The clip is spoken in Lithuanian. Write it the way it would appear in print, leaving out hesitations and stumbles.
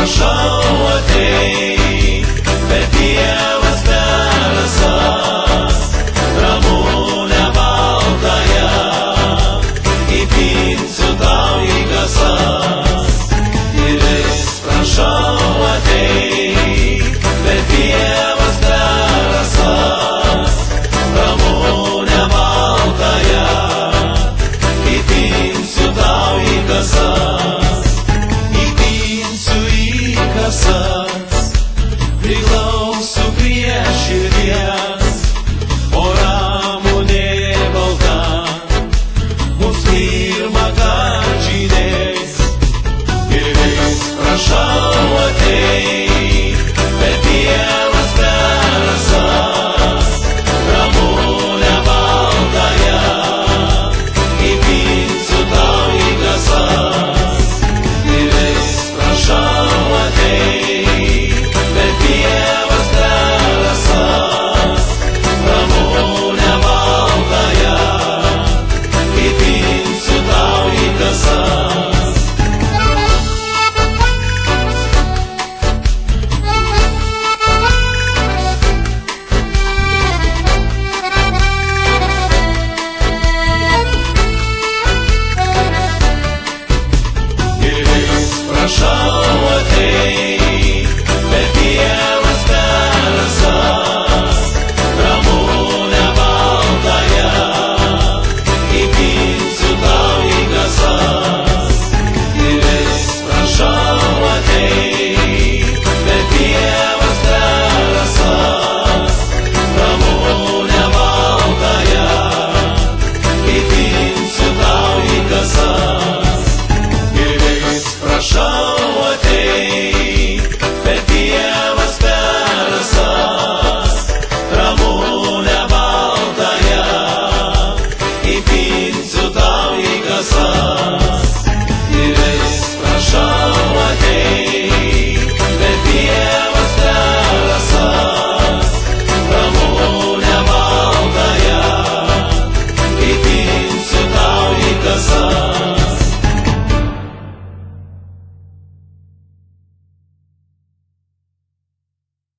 prašau ateik per pievas, per rasas, ramunę baltąją, įpinsiu tau į kasas. Ir vis prašau ateik per pievas, per rasas, ramunę baltąją, įpinsiu tau į kasas, įpinsiu į kasas, priglausiu prie širdies, o ramunė balta mus pirmą kart žydės. Ir vis prašau ateik per pievas, per rasas, ramunę baltąją, įpinsiu tau į kasas. Ir vis prašau ateik per pievas, per rasas, ramunę baltąją, įpinsiu tau į kasas. Ir vis prašau ateik per pievas,